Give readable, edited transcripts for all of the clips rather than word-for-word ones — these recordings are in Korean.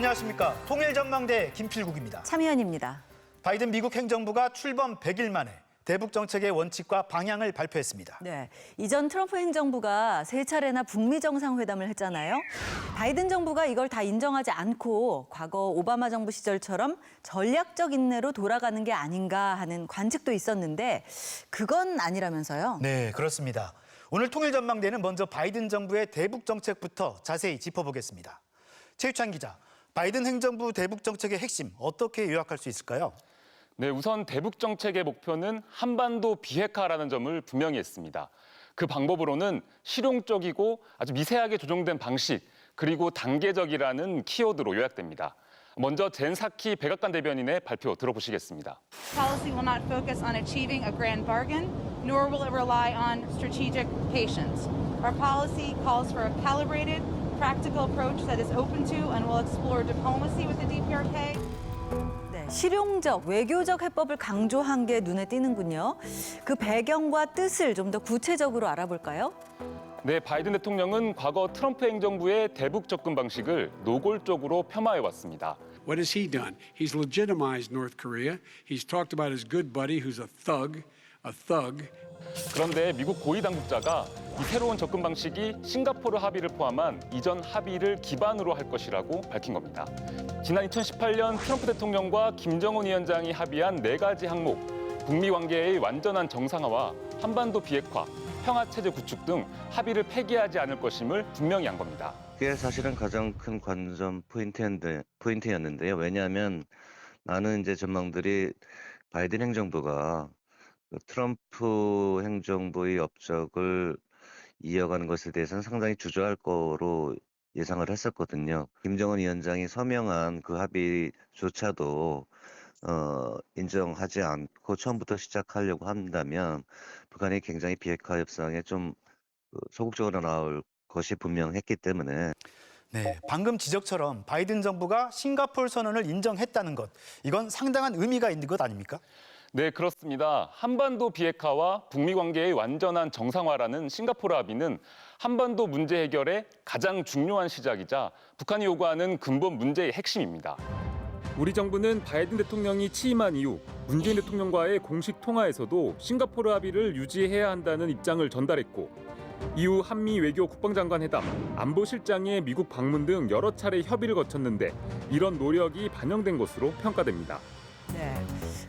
안녕하십니까. 통일전망대 김필국입니다. 참여연입니다. 바이든 미국 행정부가 출범 100일 만에 대북 정책의 원칙과 방향을 발표했습니다. 네, 이전 트럼프 행정부가 세 차례나 북미 정상회담을 했잖아요. 바이든 정부가 이걸 다 인정하지 않고 과거 오바마 정부 시절처럼 전략적 인내로 돌아가는 게 아닌가 하는 관측도 있었는데 그건 아니라면서요? 네, 그렇습니다. 오늘 통일전망대는 먼저 바이든 정부의 대북 정책부터 자세히 짚어보겠습니다. 최유찬 기자, 바이든 행정부 대북 정책의 핵심 어떻게 요약할 수 있을까요? 네, 우선 대북 정책의 목표는 한반도 비핵화라는 점을 분명히 했습니다. 그 방법으로는 실용적이고 아주 미세하게 조정된 방식, 그리고 단계적이라는 키워드로 요약됩니다. 먼저 젠 사키 백악관 대변인의 발표 들어보시겠습니다. Policy will not focus on achieving a grand bargain, nor will it rely on strategic patience. Our policy calls for a calibrated, practical approach that is open to and will explore diplomacy with the DPRK. 네, 실용적, 외교적 해법을 강조한 게 눈에 띄는군요. 그 배경과 뜻을 좀 더 구체적으로 알아볼까요? 네, 바이든 대통령은 과거 트럼프 행정부의 대북 접근 방식을 노골적으로 폄하해왔습니다. What has he done? He's legitimized North Korea. He's talked about his good buddy who's a thug. 그런데 미국 고위 당국자가 이 새로운 접근 방식이 싱가포르 합의를 포함한 이전 합의를 기반으로 할 것이라고 밝힌 겁니다. 지난 2018년 트럼프 대통령과 김정은 위원장이 합의한 4가지 항목, 북미 관계의 완전한 정상화와 한반도 비핵화, 평화체제 구축 등 합의를 폐기하지 않을 것임을 분명히 한 겁니다. 그게 사실은 가장 큰 관전 포인트였는데요. 왜냐하면 많은 이제 전망들이 바이든 행정부가 트럼프 행정부의 업적을 이어가는 것에 대해서는 상당히 주저할 거로 예상을 했었거든요. 김정은 위원장이 서명한 그 합의조차도 인정하지 않고 처음부터 시작하려고 한다면 북한이 굉장히 비핵화 협상에 좀 소극적으로 나올 것이 분명했기 때문에 네, 방금 지적처럼 바이든 정부가 싱가포르 선언을 인정했다는 것, 이건 상당한 의미가 있는 것 아닙니까? 네, 그렇습니다. 한반도 비핵화와 북미 관계의 완전한 정상화라는 싱가포르 합의는 한반도 문제 해결의 가장 중요한 시작이자 북한이 요구하는 근본 문제의 핵심입니다. 우리 정부는 바이든 대통령이 취임한 이후 문재인 대통령과의 공식 통화에서도 싱가포르 합의를 유지해야 한다는 입장을 전달했고 이후 한미 외교 국방장관 회담, 안보실장의 미국 방문 등 여러 차례 협의를 거쳤는데 이런 노력이 반영된 것으로 평가됩니다. 네.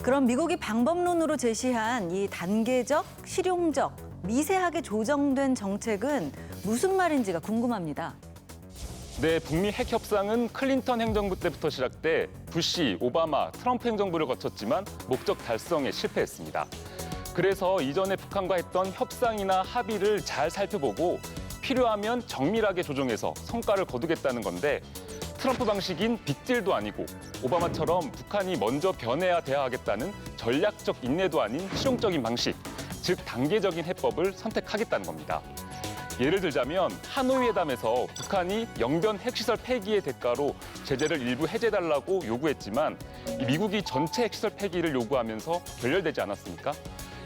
그럼 미국이 방법론으로 제시한 이 단계적, 실용적, 미세하게 조정된 정책은 무슨 말인지가 궁금합니다. 네, 북미 핵 협상은 클린턴 행정부 때부터 시작돼 부시, 오바마, 트럼프 행정부를 거쳤지만 목적 달성에 실패했습니다. 그래서 이전에 북한과 했던 협상이나 합의를 잘 살펴보고 필요하면 정밀하게 조정해서 성과를 거두겠다는 건데 트럼프 방식인 빅딜도 아니고 오바마처럼 북한이 먼저 변해야 대화하겠다는 전략적 인내도 아닌 실용적인 방식, 즉 단계적인 해법을 선택하겠다는 겁니다. 예를 들자면 하노이 회담에서 북한이 영변 핵시설 폐기의 대가로 제재를 일부 해제해달라고 요구했지만 미국이 전체 핵시설 폐기를 요구하면서 결렬되지 않았습니까?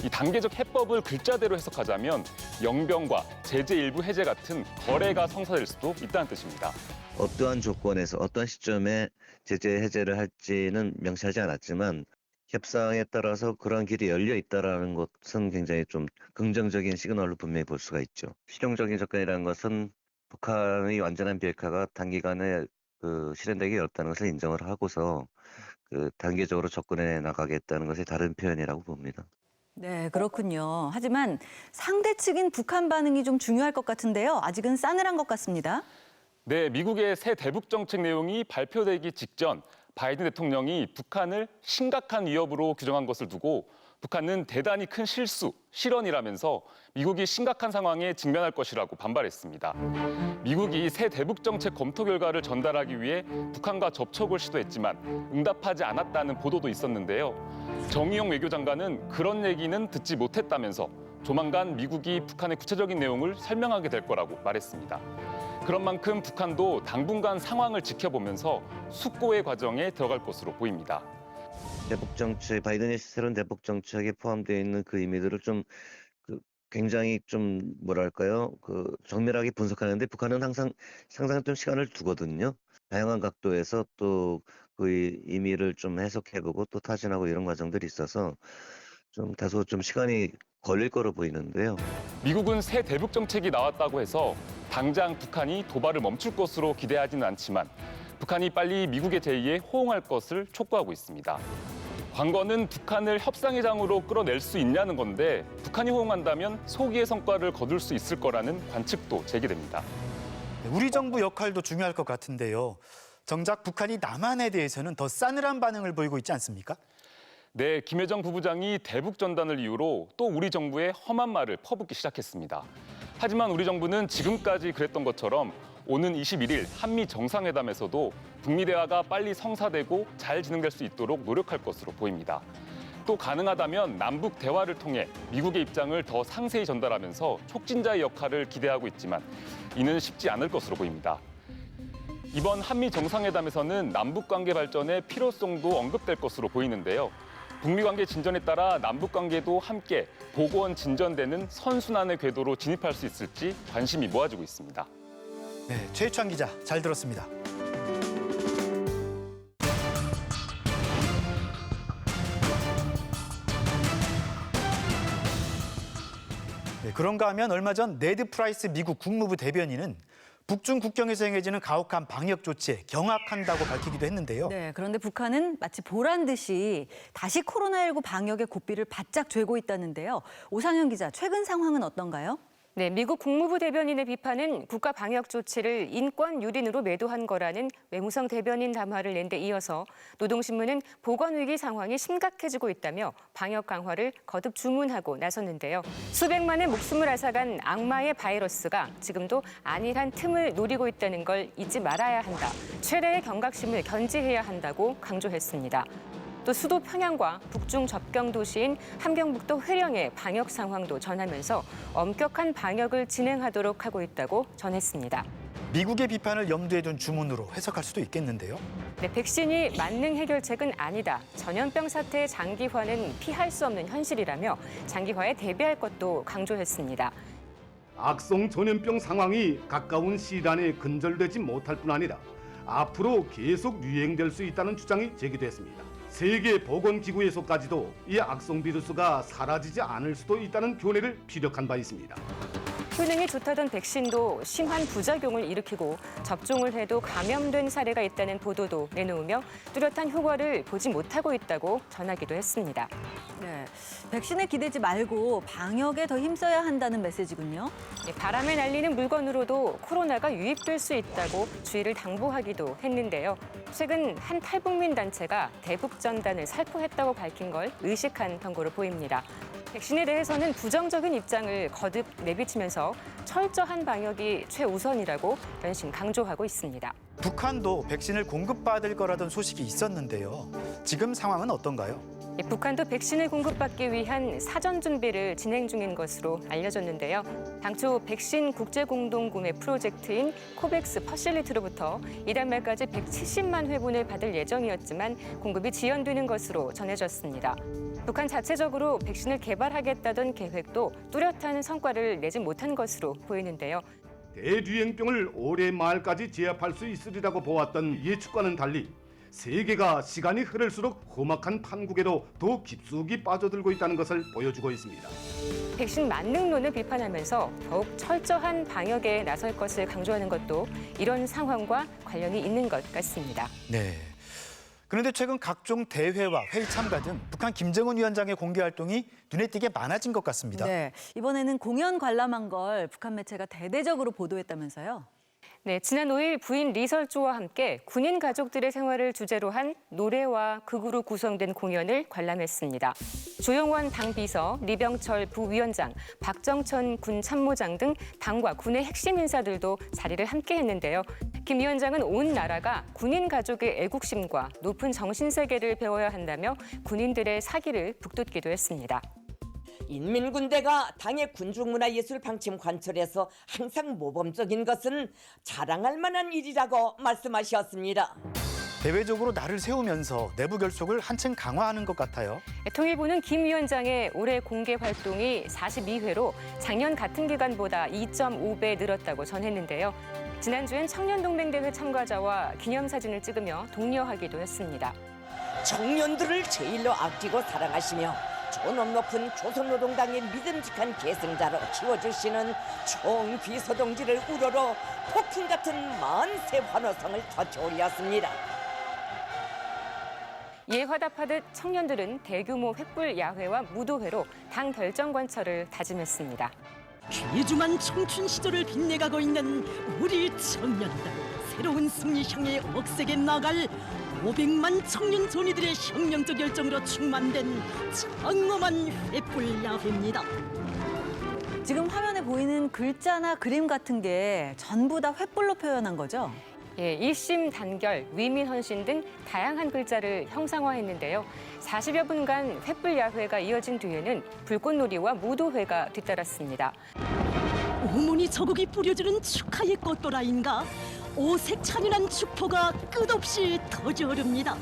이 단계적 해법을 글자대로 해석하자면 영변과 제재 일부 해제 같은 거래가 성사될 수도 있다는 뜻입니다. 어떠한 조건에서 어떤 시점에 제재 해제를 할지는 명시하지 않았지만 협상에 따라서 그런 길이 열려 있다는 것은 굉장히 좀 긍정적인 시그널로 분명히 볼 수가 있죠. 실용적인 접근이라는 것은 북한의 완전한 비핵화가 단기간에 실현되기 어렵다는 것을 인정을 하고서 단계적으로 접근해 나가겠다는 것이 다른 표현이라고 봅니다. 네, 그렇군요. 하지만 상대 측인 북한 반응이 좀 중요할 것 같은데요. 아직은 싸늘한 것 같습니다. 네, 미국의 새 대북 정책 내용이 발표되기 직전 바이든 대통령이 북한을 심각한 위협으로 규정한 것을 두고 북한은 대단히 큰 실수, 실언이라면서 미국이 심각한 상황에 직면할 것이라고 반발했습니다. 미국이 새 대북 정책 검토 결과를 전달하기 위해 북한과 접촉을 시도했지만 응답하지 않았다는 보도도 있었는데요. 정의용 외교장관은 그런 얘기는 듣지 못했다면서 조만간 미국이 북한의 구체적인 내용을 설명하게 될 거라고 말했습니다. 그런 만큼 북한도 당분간 상황을 지켜보면서 숙고의 과정에 들어갈 것으로 보입니다. 대북 정책, 바이든의 새로운 대북 정책에 포함되어 있는 그 의미들을 좀 굉장히 좀 뭐랄까요? 정밀하게 분석하는데 북한은 항상 좀 시간을 두거든요. 다양한 각도에서 또 그 의미를 좀 해석해보고 또 타진하고 이런 과정들이 있어서 좀 다소 좀 시간이 걸릴 거로 보이는데요. 미국은 새 대북 정책이 나왔다고 해서 당장 북한이 도발을 멈출 것으로 기대하지는 않지만 북한이 빨리 미국의 제의에 호응할 것을 촉구하고 있습니다. 관건은 북한을 협상의장으로 끌어낼 수 있냐는 건데 북한이 호응한다면 소기의 성과를 거둘 수 있을 거라는 관측도 제기됩니다. 우리 정부 역할도 중요할 것 같은데요. 정작 북한이 남한에 대해서는 더 싸늘한 반응을 보이고 있지 않습니까? 네, 김여정 부부장이 대북 전단을 이유로 또 우리 정부에 험한 말을 퍼붓기 시작했습니다. 하지만 우리 정부는 지금까지 그랬던 것처럼 오는 21일 한미 정상회담에서도 북미 대화가 빨리 성사되고 잘 진행될 수 있도록 노력할 것으로 보입니다. 또 가능하다면 남북 대화를 통해 미국의 입장을 더 상세히 전달하면서 촉진자의 역할을 기대하고 있지만 이는 쉽지 않을 것으로 보입니다. 이번 한미 정상회담에서는 남북 관계 발전의 필요성도 언급될 것으로 보이는데요. 북미 관계 진전에 따라 남북 관계도 함께 보건 진전되는 선순환의 궤도로 진입할 수 있을지 관심이 모아지고 있습니다. 네, 최유찬 기자 잘 들었습니다. 네, 그런가 하면 얼마 전 네드 프라이스 미국 국무부 대변인은 북중 국경에서 행해지는 가혹한 방역 조치에 경악한다고 밝히기도 했는데요. 네, 그런데 북한은 마치 보란 듯이 다시 코로나19 방역의 고삐를 바짝 쥐고 있다는데요. 오상현 기자, 최근 상황은 어떤가요? 네, 미국 국무부 대변인의 비판은 국가 방역 조치를 인권 유린으로 매도한 거라는 외무성 대변인 담화를 낸 데 이어서 노동신문은 보건위기 상황이 심각해지고 있다며 방역 강화를 거듭 주문하고 나섰는데요. 수백만의 목숨을 앗아간 악마의 바이러스가 지금도 안일한 틈을 노리고 있다는 걸 잊지 말아야 한다. 최대의 경각심을 견지해야 한다고 강조했습니다. 또 수도 평양과 북중 접경 도시인 함경북도 회령의 방역 상황도 전하면서 엄격한 방역을 진행하도록 하고 있다고 전했습니다. 미국의 비판을 염두에 둔 주문으로 해석할 수도 있겠는데요. 네, 백신이 만능 해결책은 아니다. 전염병 사태의 장기화는 피할 수 없는 현실이라며 장기화에 대비할 것도 강조했습니다. 악성 전염병 상황이 가까운 시일 안에 근절되지 못할 뿐 아니라 앞으로 계속 유행될 수 있다는 주장이 제기됐습니다. 세계보건기구에서까지도 이 악성 비루스가 사라지지 않을 수도 있다는 교례를 피력한 바 있습니다. 효능이 좋다던 백신도 심한 부작용을 일으키고 접종을 해도 감염된 사례가 있다는 보도도 내놓으며 뚜렷한 효과를 보지 못하고 있다고 전하기도 했습니다. 네, 백신에 기대지 말고 방역에 더 힘써야 한다는 메시지군요. 바람에 날리는 물건으로도 코로나가 유입될 수 있다고 주의를 당부하기도 했는데요. 최근 한 탈북민 단체가 대북 전단을 살포했다고 밝힌 걸 의식한 경고로 보입니다. 백신에 대해서는 부정적인 입장을 거듭 내비치면서 철저한 방역이 최우선이라고 연신 강조하고 있습니다. 북한도 백신을 공급받을 거라던 소식이 있었는데요. 지금 상황은 어떤가요? 북한도 백신을 공급받기 위한 사전 준비를 진행 중인 것으로 알려졌는데요. 당초 백신 국제공동구매 프로젝트인 코백스 퍼실리티로부터 이달 말까지 170만 회분을 받을 예정이었지만 공급이 지연되는 것으로 전해졌습니다. 북한 자체적으로 백신을 개발하겠다던 계획도 뚜렷한 성과를 내지 못한 것으로 보이는데요. 대유행병을 올해 말까지 제압할 수 있으리라고 보았던 예측과는 달리 세계가 시간이 흐를수록 험악한 판국에로 더 깊숙이 빠져들고 있다는 것을 보여주고 있습니다. 백신 만능론을 비판하면서 더욱 철저한 방역에 나설 것을 강조하는 것도 이런 상황과 관련이 있는 것 같습니다. 네. 그런데 최근 각종 대회와 회의 참가 등 북한 김정은 위원장의 공개 활동이 눈에 띄게 많아진 것 같습니다. 네, 이번에는 공연 관람한 걸 북한 매체가 대대적으로 보도했다면서요. 네, 지난 5일 부인 리설주와 함께 군인 가족들의 생활을 주제로 한 노래와 극으로 구성된 공연을 관람했습니다. 조영원 당 비서, 리병철 부위원장, 박정천 군 참모장 등 당과 군의 핵심 인사들도 자리를 함께 했는데요. 김 위원장은 온 나라가 군인 가족의 애국심과 높은 정신세계를 배워야 한다며 군인들의 사기를 북돋기도 했습니다. 인민군대가 당의 군중문화예술 방침 관철에서 항상 모범적인 것은 자랑할 만한 일이라고 말씀하셨습니다. 대외적으로 날을 세우면서 내부 결속을 한층 강화하는 것 같아요. 통일부는 김 위원장의 올해 공개 활동이 42회로 작년 같은 기간보다 2.5배 늘었다고 전했는데요. 지난주엔 청년동맹대회 참가자와 기념사진을 찍으며 독려하기도 했습니다. 청년들을 제일로 아끼고 사랑하시며 존엄 높은 조선노동당의 믿음직한 계승자로 키워주시는 총비서동지를 우러러 폭풍 같은 만세 환호성을 터치오리었습니다. 이에 화답하듯 청년들은 대규모 횃불 야회와 무도회로 당 결정관철을 다짐했습니다. 귀중한 청춘 시절을 빛내가고 있는 우리 청년들, 새로운 승리 향해 억세게 나갈 500만 청년 전이들의 혁명적 열정으로 충만된 장엄한 횃불 야회입니다. 지금 화면에 보이는 글자나 그림 같은 게 전부 다 횃불로 표현한 거죠? 예, 일심 단결, 위민 헌신 등 다양한 글자를 형상화했는데요. 40여 분간 횃불 야회가 이어진 뒤에는 불꽃놀이와 무도회가 뒤따랐습니다. 어머니 저곡이 뿌려주는 축하의 꽃도라인가 오색 찬란한 축포가 끝없이 터져오릅니다.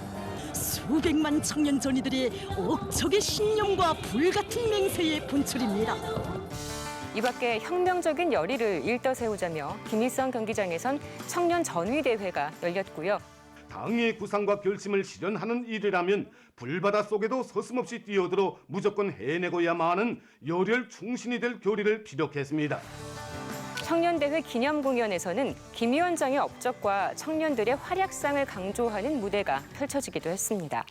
수백만 청년 전이들의 억척의 신념과 불같은 맹세의 분출입니다. 이 밖에 혁명적인 열의를 일떠세우자며 김일성 경기장에선 청년 전위대회가 열렸고요. 당의 구상과 결심을 실현하는 일이라면 불바다 속에도 서슴없이 뛰어들어 무조건 해내고야만 하는 열혈 충신이 될 교리를 피력했습니다. 청년대회 기념 공연에서는 김 위원장의 업적과 청년들의 활약상을 강조하는 무대가 펼쳐지기도 했습니다.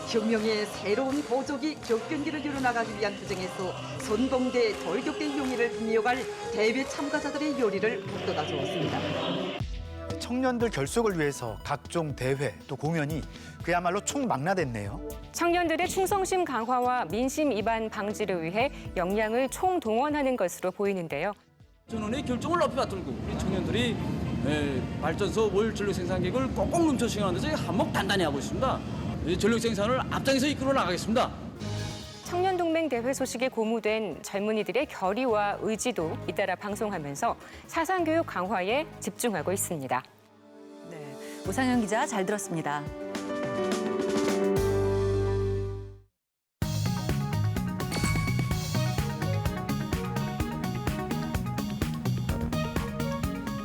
혁명의 새로운 보조기 격변기를 이뤄나가기 위한 투쟁에서 선봉대, 돌격대 용의를 이어갈 대회 참가자들의 요리를 북돋아 주었습니다. 청년들 결속을 위해서 각종 대회 또 공연이 그야말로 총망라됐네요. 청년들의 충성심 강화와 민심 위반 방지를 위해 역량을 총동원하는 것으로 보이는데요. 전원의 결정을 높이 받들고 우리 청년들이 발전소 월 전력 생산 계획을 꼭꼭 넘쳐 수행하는 데서 한몫 단단히 하고 있습니다. 전력 생산을 앞장에서 이끌어 나가겠습니다. 청년동맹 대회 소식에 고무된 젊은이들의 결의와 의지도 잇따라 방송하면서 사상교육 강화에 집중하고 있습니다. 네, 오상현 기자 잘 들었습니다.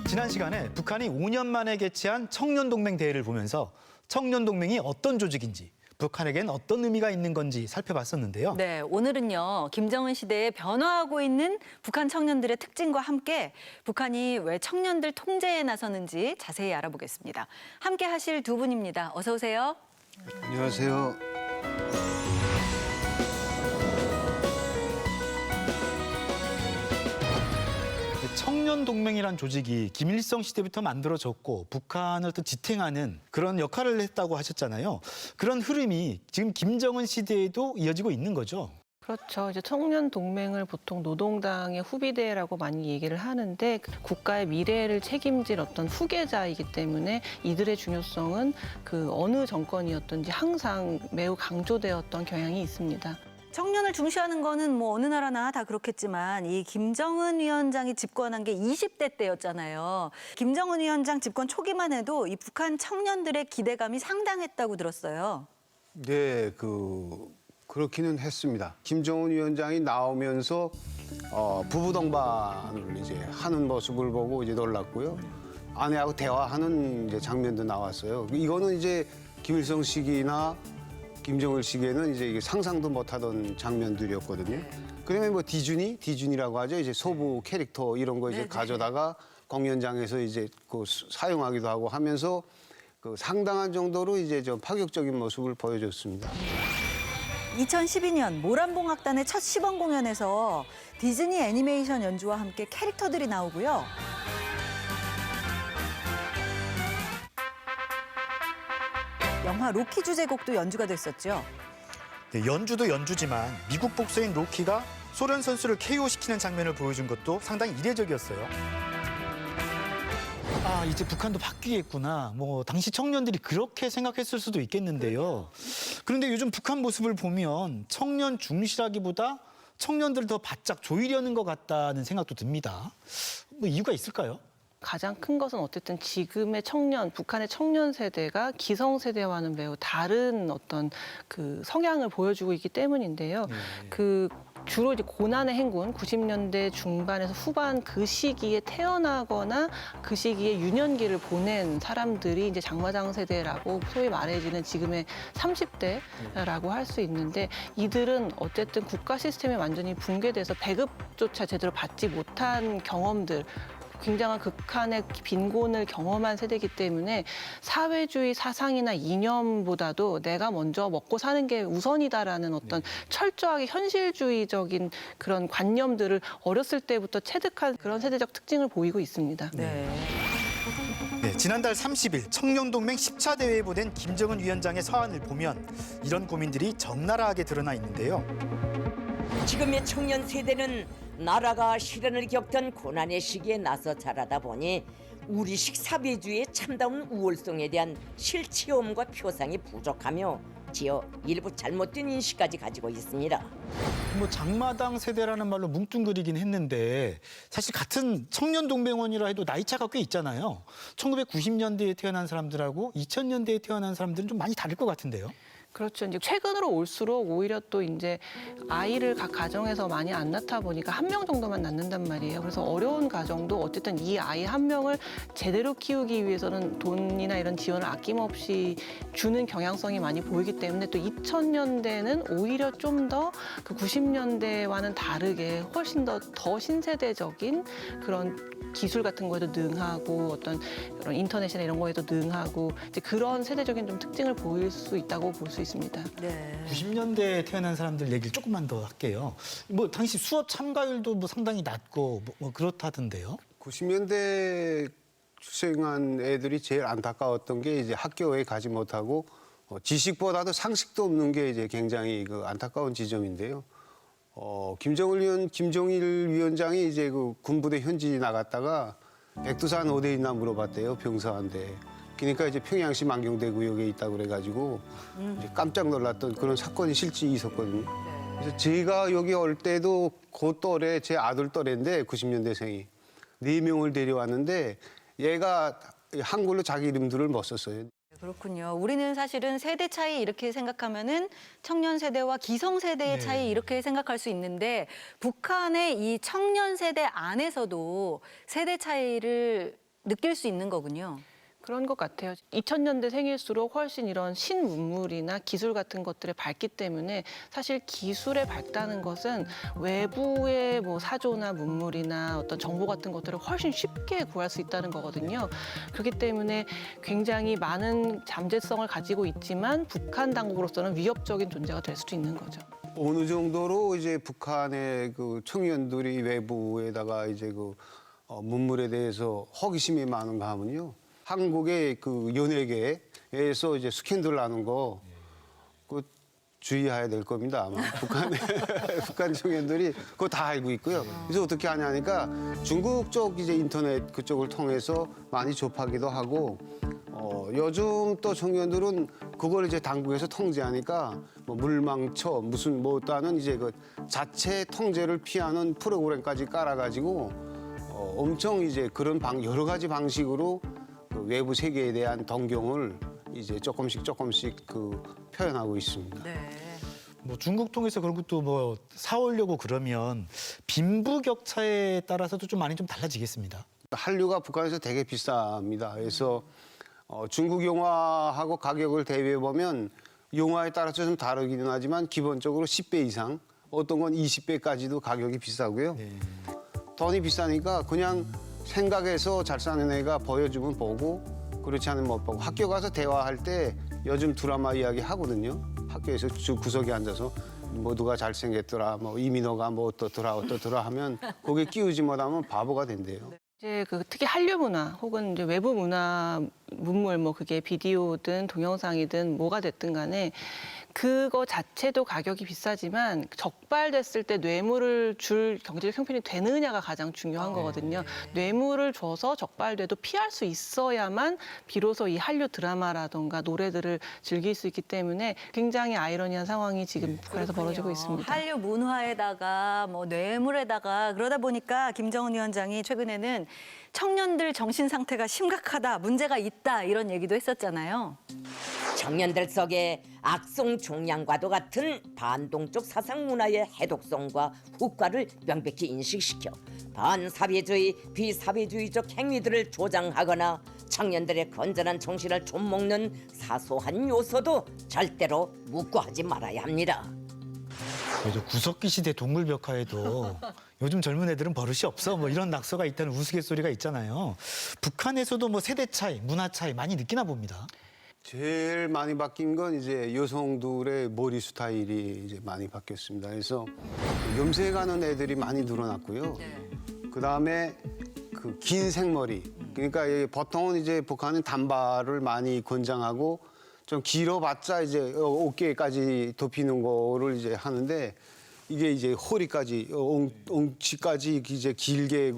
지난 시간에 북한이 5년 만에 개최한 청년동맹 대회를 보면서 청년동맹이 어떤 조직인지 북한에겐 어떤 의미가 있는 건지 살펴봤었는데요. 네, 오늘은요. 김정은 시대에 변화하고 있는 북한 청년들의 특징과 함께 북한이 왜 청년들 통제에 나서는지 자세히 알아보겠습니다. 함께 하실 두 분입니다. 어서 오세요. 안녕하세요. 청년동맹이란 조직이 김일성 시대부터 만들어졌고 북한을 어떤 지탱하는 그런 역할을 했다고 하셨잖아요. 그런 흐름이 지금 김정은 시대에도 이어지고 있는 거죠. 그렇죠. 이제 청년 동맹을 보통 노동당의 후비대라고 많이 얘기를 하는데 국가의 미래를 책임질 어떤 후계자이기 때문에 이들의 중요성은 그 어느 정권이었든지 항상 매우 강조되었던 경향이 있습니다. 청년을 중시하는 거는 뭐 어느 나라나 다 그렇겠지만 이 김정은 위원장이 집권한 게 20대 때였잖아요. 김정은 위원장 집권 초기만 해도 이 북한 청년들의 기대감이 상당했다고 들었어요. 네, 그렇기는 했습니다. 김정은 위원장이 나오면서 부부 동반을 이제 하는 모습을 보고 이제 놀랐고요. 아내하고 대화하는 이제 장면도 나왔어요. 이거는 이제 김일성 시기나 김정일 시기에는 이제 상상도 못하던 장면들이었거든요. 그다음에 뭐 디준이라고 하죠. 이제 소부 캐릭터 이런 거 이제 가져다가 공연장에서 이제 사용하기도 하고 하면서 상당한 정도로 이제 좀 파격적인 모습을 보여줬습니다. 2012년 모란봉악단의 첫 시범 공연에서 디즈니 애니메이션 연주와 함께 캐릭터들이 나오고요. 영화 로키 주제곡도 연주가 됐었죠. 네, 연주도 연주지만 미국 복서인 로키가 소련 선수를 KO시키는 장면을 보여준 것도 상당히 이례적이었어요. 아, 이제 북한도 바뀌겠구나. 뭐 당시 청년들이 그렇게 생각했을 수도 있겠는데요. 그런데 요즘 북한 모습을 보면 청년 중시라기보다 청년들을 더 바짝 조이려는 것 같다는 생각도 듭니다. 뭐 이유가 있을까요? 가장 큰 것은 어쨌든 지금의 청년, 북한의 청년 세대가 기성 세대와는 매우 다른 어떤 그 성향을 보여주고 있기 때문인데요. 그 주로 이제 고난의 행군, 90년대 중반에서 후반 그 시기에 태어나거나 그 시기에 유년기를 보낸 사람들이 이제 장마당 세대라고 소위 말해지는 지금의 30대라고 할 수 있는데, 이들은 어쨌든 국가 시스템이 완전히 붕괴돼서 배급조차 제대로 받지 못한 경험들, 굉장한 극한의 빈곤을 경험한 세대이기 때문에 사회주의 사상이나 이념보다도 내가 먼저 먹고 사는 게 우선이다라는 어떤 철저하게 현실주의적인 그런 관념들을 어렸을 때부터 체득한 그런 세대적 특징을 보이고 있습니다. 네, 지난달 30일 청년동맹 10차 대회에 보낸 김정은 위원장의 서한을 보면 이런 고민들이 적나라하게 드러나 있는데요. 지금의 청년 세대는 나라가 시련을 겪던 고난의 시기에 나서 자라다 보니 우리식 사회주의의 참다운 우월성에 대한 실체험과 표상이 부족하며 지어 일부 잘못된 인식까지 가지고 있습니다. 뭐 장마당 세대라는 말로 뭉뚱그리긴 했는데 사실 같은 청년동맹원이라 해도 나이 차가 꽤 있잖아요. 1990년대에 태어난 사람들하고 2000년대에 태어난 사람들은 좀 많이 다를 것 같은데요. 그렇죠. 이제 최근으로 올수록 오히려 또 이제 아이를 각 가정에서 많이 안 낳다 보니까 한 명 정도만 낳는단 말이에요. 그래서 어려운 가정도 어쨌든 이 아이 한 명을 제대로 키우기 위해서는 돈이나 이런 지원을 아낌없이 주는 경향성이 많이 보이기 때문에 또 2000년대는 오히려 좀 더 그 90년대와는 다르게 훨씬 더 신세대적인 그런 기술 같은 거에도 능하고 어떤 그런 인터넷이나 이런 거에도 능하고 이제 그런 세대적인 좀 특징을 보일 수 있다고 볼 수 있습니다. 네. 90년대에 태어난 사람들 얘기를 조금만 더 할게요. 뭐 당시 수업 참가율도 뭐 상당히 낮고 뭐 그렇다던데요. 90년대 출생한 애들이 제일 안타까웠던 게 이제 학교에 가지 못하고 지식보다도 상식도 없는 게 이제 굉장히 그 안타까운 지점인데요. 김정일 위원장이 이제 그 군부대 현지 나갔다가 백두산 어디에 있나 물어봤대요, 병사한테. 그러니까 이제 평양시 만경대 구역에 있다고 그래가지고 이제 깜짝 놀랐던 그런 사건이 실제 있었거든요. 그래서 제가 여기 올 때도 그 또래, 제 아들 또래인데 90년대생이 4명을 데려왔는데 얘가 한글로 자기 이름들을 못 썼어요. 그렇군요. 우리는 사실은 세대 차이 이렇게 생각하면은 청년 세대와 기성 세대의 차이 이렇게 생각할 수 있는데 북한의 이 청년 세대 안에서도 세대 차이를 느낄 수 있는 거군요. 그런 것 같아요. 2000년대 생일수록 훨씬 이런 신문물이나 기술 같은 것들에 밝기 때문에 사실 기술에 밝다는 것은 외부의 뭐 사조나 문물이나 어떤 정보 같은 것들을 훨씬 쉽게 구할 수 있다는 거거든요. 그렇기 때문에 굉장히 많은 잠재성을 가지고 있지만 북한 당국으로서는 위협적인 존재가 될 수도 있는 거죠. 어느 정도로 이제 북한의 그 청년들이 외부에다가 이제 그 문물에 대해서 허기심이 많은가 하면요. 한국의 그 연예계에서 이제 스캔들 나는 거, 그 주의해야 될 겁니다. 아마 북한 청년들이 그거 다 알고 있고요. 그래서 어떻게 하냐니까 중국 쪽 이제 인터넷 그쪽을 통해서 많이 접하기도 하고, 요즘 또 청년들은 그걸 이제 당국에서 통제하니까 뭐 물망쳐 무슨 뭐 또는 이제 그 자체 통제를 피하는 프로그램까지 깔아가지고 엄청 이제 그런 여러 가지 방식으로 그 외부 세계에 대한 동경을 이제 조금씩 그 표현하고 있습니다. 네. 뭐 중국 통해서 그런 것도 뭐 사오려고 그러면 빈부격차에 따라서도 좀 많이 좀 달라지겠습니다. 한류가 북한에서 되게 비쌉니다. 그래서 중국 영화하고 가격을 대비해 보면 영화에 따라서 좀 다르기는 하지만 기본적으로 10배 이상, 어떤 건 20배까지도 가격이 비싸고요. 돈이 비싸니까 그냥 생각해서 잘 사는 애가 보여주면 보고 그렇지 않으면 못 보고 학교 가서 대화할 때 요즘 드라마 이야기 하거든요. 학교에서 구석에 앉아서 뭐 누가 잘생겼더라, 뭐 이민호가 뭐 어떻더라 하면 거기에 끼우지 못하면 바보가 된대요. 이제 그 특히 한류 문화 혹은 이제 외부 문화 문물 뭐 그게 비디오든 동영상이든 뭐가 됐든 간에 그거 자체도 가격이 비싸지만 적발됐을 때 뇌물을 줄 경제적 형편이 되느냐가 가장 중요한 거거든요. 뇌물을 줘서 적발돼도 피할 수 있어야만 비로소 이 한류 드라마라던가 노래들을 즐길 수 있기 때문에 굉장히 아이러니한 상황이 지금 북한에서 벌어지고 있습니다. 한류 문화에다가 뭐 뇌물에다가 그러다 보니까 김정은 위원장이 최근에는 청년들 정신 상태가 심각하다, 문제가 있다 이런 얘기도 했었잖아요. 청년들 속에 악성 종양과도 같은 반동적 사상 문화의 해독성과 후과를 명백히 인식시켜 반사회주의, 비사회주의적 행위들을 조장하거나 청년들의 건전한 정신을 좀먹는 사소한 요소도 절대로 묵과하지 말아야 합니다. 그래도 구석기 시대 동물벽화에도 요즘 젊은 애들은 버릇이 없어 뭐 이런 낙서가 있다는 우스갯소리가 있잖아요. 북한에서도 뭐 세대 차이, 문화 차이 많이 느끼나 봅니다. 제일 많이 바뀐 건 이제 여성들의 머리 스타일이 이제 많이 바뀌었습니다. 그래서 염색하는 애들이 많이 늘어났고요. 그다음에 그 긴 생머리. 그러니까 보통은 이제 북한은 단발을 많이 권장하고 좀 길어봤자 이제 어깨까지 덮이는 거를 이제 하는데 이게 이제 허리까지 엉치까지 이제 길게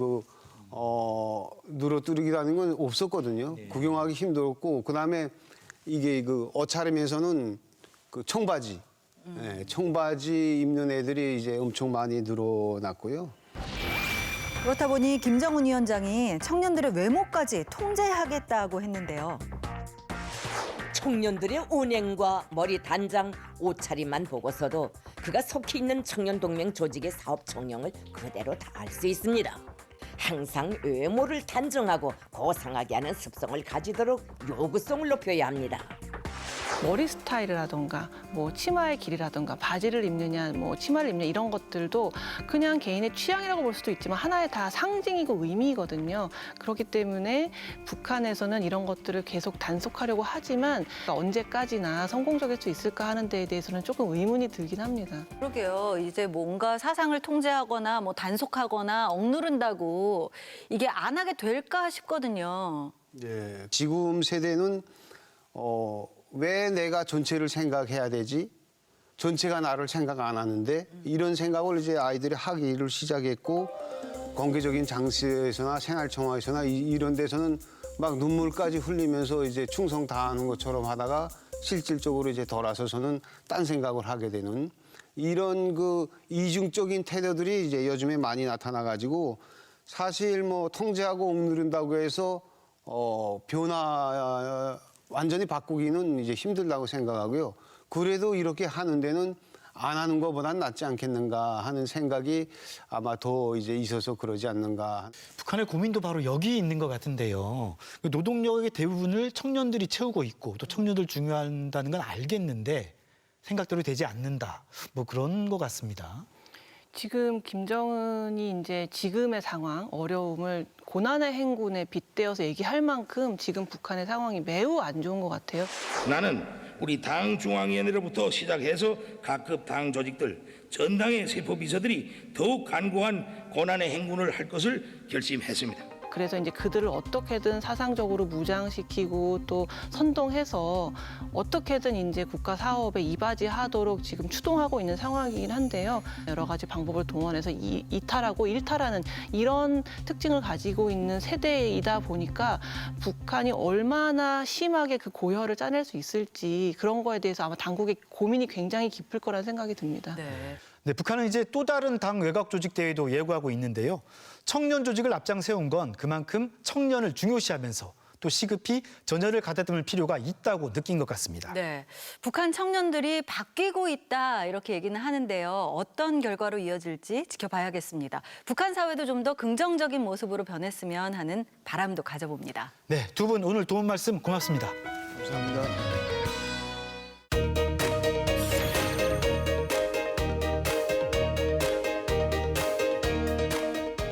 늘어뜨리기라는 건 없었거든요. 구경하기 힘들었고 그다음에 이게 그 옷차림에서는 그 청바지, 청바지 입는 애들이 이제 엄청 많이 늘어났고요. 그렇다 보니 김정은 위원장이 청년들의 외모까지 통제하겠다고 했는데요. 청년들의 언행과 머리 단장, 옷차림만 보고서도 그가 속해 있는 청년동맹 조직의 사업 총령을 그대로 다 알 수 있습니다. 항상 외모를 단정하고 고상하게 하는 습성을 가지도록 요구성을 높여야 합니다. 머리 스타일이라던가 뭐 치마의 길이라던가 바지를 입느냐 뭐 치마를 입느냐 이런 것들도 그냥 개인의 취향이라고 볼 수도 있지만 하나의 다 상징이고 의미거든요. 그렇기 때문에 북한에서는 이런 것들을 계속 단속하려고 하지만 언제까지나 성공적일 수 있을까 하는 데에 대해서는 조금 의문이 들긴 합니다. 그러게요. 이제 뭔가 사상을 통제하거나 뭐 단속하거나 억누른다고 이게 안 하게 될까 싶거든요. 네, 지금 세대는 왜 내가 전체를 생각해야 되지? 전체가 나를 생각 안 하는데 이런 생각을 이제 아이들이 하기를 시작했고 공개적인 장소에서나 생활청화에서나 이런 데서는 막 눈물까지 흘리면서 이제 충성 다하는 것처럼 하다가 실질적으로 이제 돌아서서는 딴 생각을 하게 되는 이런 그 이중적인 태도들이 이제 요즘에 많이 나타나가지고 사실 뭐 통제하고 억누른다고 해서 완전히 바꾸기는 이제 힘들다고 생각하고요. 그래도 이렇게 하는 데는 안 하는 것보단 낫지 않겠는가 하는 생각이 아마 더 이제 있어서 그러지 않는가. 북한의 고민도 바로 여기 있는 것 같은데요. 노동력의 대부분을 청년들이 채우고 있고 또 청년들 중요하다는 건 알겠는데 생각대로 되지 않는다. 뭐 그런 것 같습니다. 지금 김정은이 이제 지금의 상황, 어려움을 고난의 행군에 빗대어서 얘기할 만큼 지금 북한의 상황이 매우 안 좋은 것 같아요. 나는 우리 당 중앙위원회로부터 시작해서 각급 당 조직들, 전당의 세포 비서들이 더욱 간곡한 고난의 행군을 할 것을 결심했습니다. 그래서 이제 그들을 어떻게든 사상적으로 무장시키고 또 선동해서 어떻게든 이제 국가 사업에 이바지하도록 지금 추동하고 있는 상황이긴 한데요. 여러 가지 방법을 동원해서 이탈하고 일탈하는 이런 특징을 가지고 있는 세대이다 보니까 북한이 얼마나 심하게 그 고혈을 짜낼 수 있을지 그런 거에 대해서 아마 당국의 고민이 굉장히 깊을 거라는 생각이 듭니다. 네, 북한은 이제 또 다른 당 외곽 조직 대회도 예고하고 있는데요. 청년 조직을 앞장 세운 건 그만큼 청년을 중요시하면서 또 시급히 전열을 가다듬을 필요가 있다고 느낀 것 같습니다. 네, 북한 청년들이 바뀌고 있다 이렇게 얘기는 하는데요. 어떤 결과로 이어질지 지켜봐야겠습니다. 북한 사회도 좀 더 긍정적인 모습으로 변했으면 하는 바람도 가져봅니다. 네, 두 분 오늘 도움 말씀 고맙습니다. 감사합니다.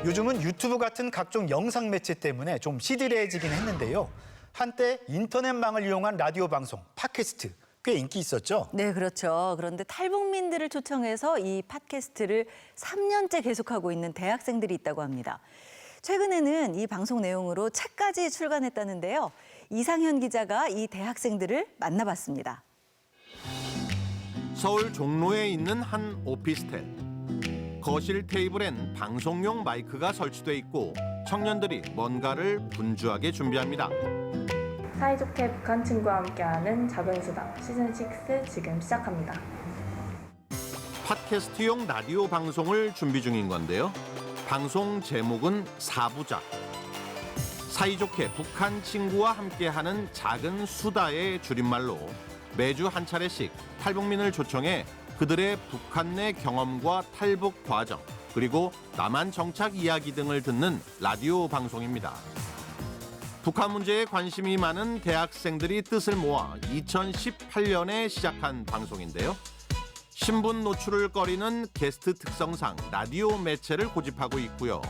요즘은 유튜브 같은 각종 영상 매체 때문에 좀 시들해지긴 했는데요. 한때 인터넷망을 이용한 라디오 방송, 팟캐스트 꽤 인기 있었죠? 네, 그렇죠. 그런데 탈북민들을 초청해서 이 팟캐스트를 3년째 계속하고 있는 대학생들이 있다고 합니다. 최근에는 이 방송 내용으로 책까지 출간했다는데요. 이상현 기자가 이 대학생들을 만나봤습니다. 서울 종로에 있는 한 오피스텔. 거실 테이블엔 방송용 마이크가 설치돼 있고 청년들이 뭔가를 분주하게 준비합니다. 사이좋게 북한 친구와 함께하는 자변수다 시즌6 지금 시작합니다. 팟캐스트용 라디오 방송을 준비 중인 건데요. 방송 제목은 4부작. 사이좋게 북한 친구와 함께하는 작은 수다의 줄임말로 매주 한 차례씩 탈북민을 초청해 그들의 북한 내 경험과 탈북 과정, 그리고 남한 정착 이야기 등을 듣는 라디오 방송입니다. 북한 문제에 관심이 많은 대학생들이 뜻을 모아 2018년에 시작한 방송인데요. 신분 노출을 꺼리는 게스트 특성상 라디오 매체를 고집하고 있고요.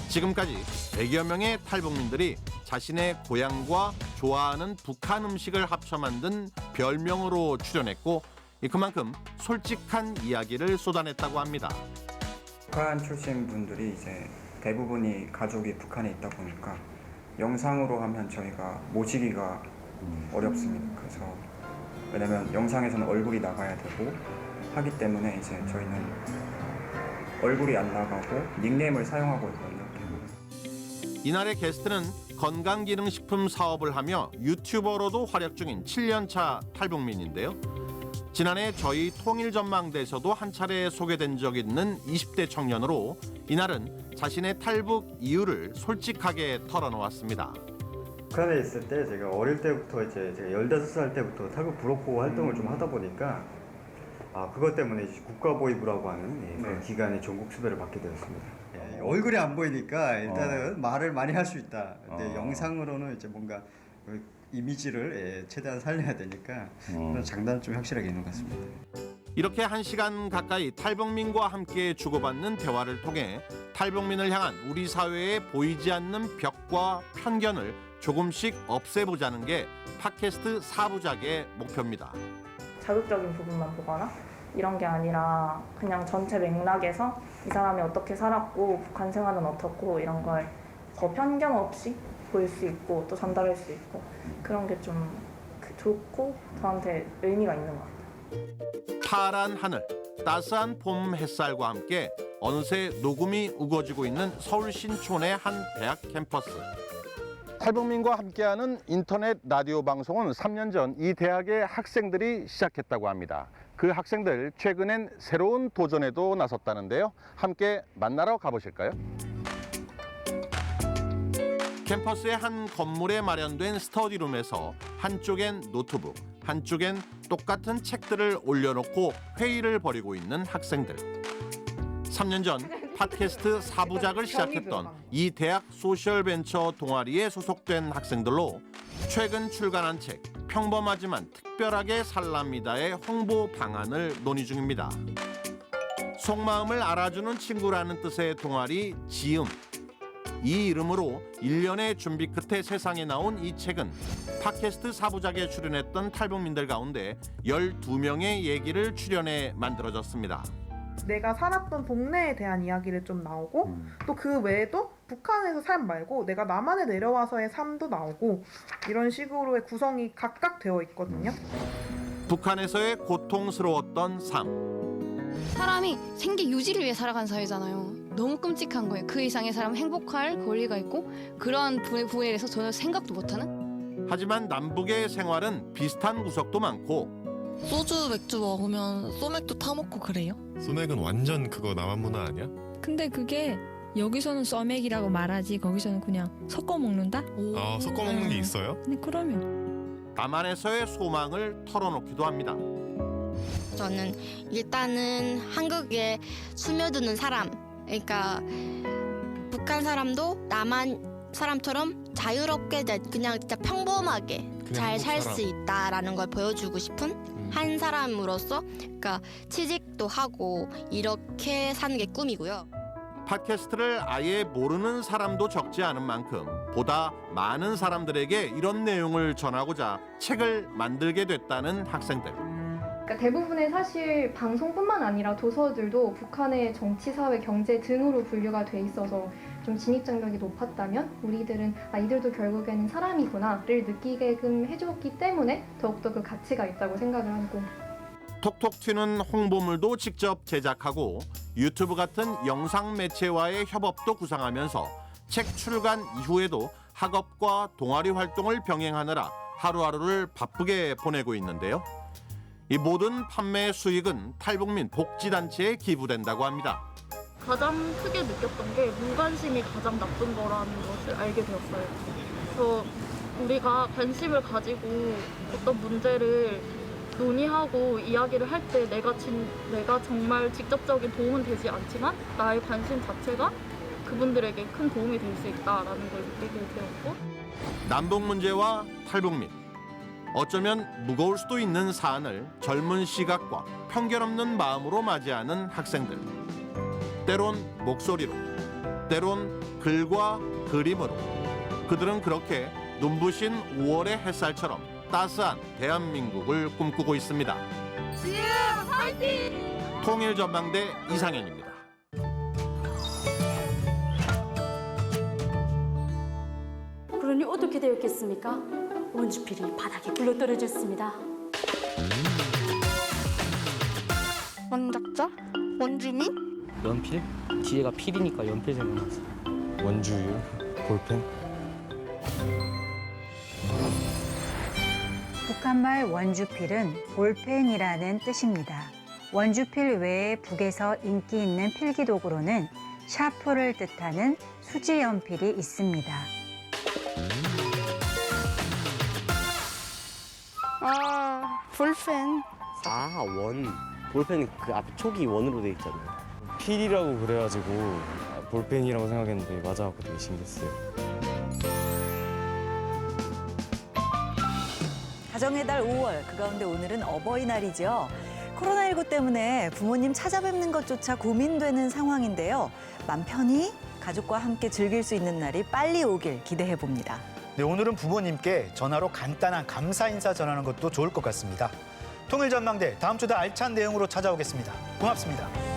지금까지 100여 명의 탈북민들이 자신의 고향과 좋아하는 북한 음식을 합쳐 만든 별명으로 출연했고, 그만큼 솔직한 이야기를 쏟아냈다고 합니다. 북한 출신 분들이 이제 대부분이 가족이 북한에 있다 보니까 영상으로 하면 저희가 모시기가 어렵습니다. 그래서 왜냐면 영상에서는 얼굴이 나가야 되고 하기 때문에 이제 저희는 얼굴이 안 나가고 닉네임을 사용하고 있거든요. 이날의 게스트는 건강기능식품 사업을 하며 유튜버로도 활약 중인 7년차 탈북민인데요. 지난해 저희 통일전망대에서도 한 차례 소개된 적 있는 20대 청년으로 이날은 자신의 탈북 이유를 솔직하게 털어놓았습니다. 북한에 있을 때 제가 어릴 때부터 이제 제가 15살 때부터 탈북 브로커 활동을 좀 하다 보니까 그것 때문에 이제 국가보위부라고 하는 그런 기관의 전국 수배를 받게 되었습니다. 얼굴이 안 보이니까 일단은 말을 많이 할 수 있다. 근데 영상으로는 이제 뭔가 이미지를 최대한 살려야 되니까 그런 장단점이 확실하게 있는 것 같습니다. 이렇게 1시간 가까이 탈북민과 함께 주고받는 대화를 통해 탈북민을 향한 우리 사회에 보이지 않는 벽과 편견을 조금씩 없애보자는 게 팟캐스트 4부작의 목표입니다. 자극적인 부분만 보거나 이런 게 아니라 그냥 전체 맥락에서 이 사람이 어떻게 살았고 북한 생활은 어떻고 이런 걸 더 편견 없이 보일 수 있고 또 전달할 수 있고 그런 게 좀 좋고 저한테 의미가 있는 것 같아요. 파란 하늘, 따스한 봄 햇살과 함께 어느새 녹음이 우거지고 있는 서울 신촌의 한 대학 캠퍼스. 탈북민과 함께하는 인터넷 라디오 방송은 3년 전 이 대학의 학생들이 시작했다고 합니다. 그 학생들 최근엔 새로운 도전에도 나섰다는데요. 함께 만나러 가보실까요? 캠퍼스의 한 건물에 마련된 스터디룸에서 한쪽엔 노트북, 한쪽엔 똑같은 책들을 올려놓고 회의를 벌이고 있는 학생들. 3년 전 팟캐스트 4부작을 시작했던 이 대학 소셜벤처 동아리에 소속된 학생들로 최근 출간한 책 평범하지만 특별하게 살랍니다의 홍보 방안을 논의 중입니다. 속마음을 알아주는 친구라는 뜻의 동아리 지음. 이 이름으로 1년의 준비 끝에 세상에 나온 이 책은 팟캐스트 4부작에 출연했던 탈북민들 가운데 12명의 얘기를 출연해 만들어졌습니다. 내가 살았던 동네에 대한 이야기를 좀 나오고 또 그 외에도 북한에서 삶 말고 내가 남한에 내려와서의 삶도 나오고 이런 식으로의 구성이 각각 되어 있거든요. 북한에서의 고통스러웠던 삶. 사람이 생계 유지를 위해 살아간 사회잖아요. 너무 끔찍한 거예요. 그 이상의 사람은 행복할 권리가 있고 그러한 부분에 대해서 전혀 생각도 못하는? 하지만 남북의 생활은 비슷한 구석도 많고 소주, 맥주 먹으면 소맥도 타먹고 그래요? 소맥은 완전 그거 남한 문화 아니야? 근데 그게 여기서는 써맥이라고 말하지 거기서는 그냥 섞어 먹는다? 아, 섞어 먹는 게 있어요? 근데 그러면 남한에서의 소망을 털어놓기도 합니다. 저는 일단은 한국에 스며드는 사람, 그러니까 북한 사람도 남한 사람처럼 자유롭게 그냥 진짜 평범하게 잘 살 수 있다라는 걸 보여주고 싶은 한 사람으로서 그러니까 취직도 하고 이렇게 사는 게 꿈이고요. 팟캐스트를 아예 모르는 사람도 적지 않은 만큼 보다 많은 사람들에게 이런 내용을 전하고자 책을 만들게 됐다는 학생들. 그러니까 대부분의 사실 방송뿐만 아니라 도서들도 북한의 정치, 사회, 경제 등으로 분류가 돼 있어서 좀 진입장벽이 높았다면 우리들은 이들도 결국에는 사람이구나를 느끼게끔 해줬기 때문에 더욱더 그 가치가 있다고 생각을 하고 톡톡 튀는 홍보물도 직접 제작하고 유튜브 같은 영상 매체와의 협업도 구상하면서 책 출간 이후에도 학업과 동아리 활동을 병행하느라 하루하루를 바쁘게 보내고 있는데요. 이 모든 판매 수익은 탈북민 복지단체에 기부된다고 합니다. 가장 크게 느꼈던 게 무관심이 가장 나쁜 거라는 것을 알게 되었어요. 그래서 우리가 관심을 가지고 어떤 문제를 논의하고 이야기를 할 때 내가 정말 직접적인 도움은 되지 않지만 나의 관심 자체가 그분들에게 큰 도움이 될 수 있다라는 걸 느끼게 되었고 남북 문제와 탈북민. 어쩌면 무거울 수도 있는 사안을 젊은 시각과 편견 없는 마음으로 맞이하는 학생들. 때론 목소리로, 때론 글과 그림으로. 그들은 그렇게 눈부신 5월의 햇살처럼 따스한 대한민국을 꿈꾸고 있습니다. 지금 화이팅! 통일전망대 이상현입니다. 그러니 어떻게 되었겠습니까? 원주필이 바닥에 굴러떨어졌습니다. 원작자? 원주민? 연필? 뒤에가 필이니까 연필 생각나지. 원주율, 볼펜. 북한말 원주필은 볼펜이라는 뜻입니다. 원주필 외에 북에서 인기 있는 필기도구로는 샤프를 뜻하는 수지 연필이 있습니다. 아, 볼펜. 아, 원. 볼펜 그 앞에 촉이 원으로 돼 있잖아요. 필이라고 그래가지고 볼펜이라고 생각했는데 맞아갖고 되게 신기했어요. 가정의 달 5월, 그 가운데 오늘은 어버이날이죠. 코로나19 때문에 부모님 찾아뵙는 것조차 고민되는 상황인데요. 맘 편히 가족과 함께 즐길 수 있는 날이 빨리 오길 기대해 봅니다. 네, 오늘은 부모님께 전화로 간단한 감사 인사 전하는 것도 좋을 것 같습니다. 통일전망대 다음 주도 알찬 내용으로 찾아오겠습니다. 고맙습니다.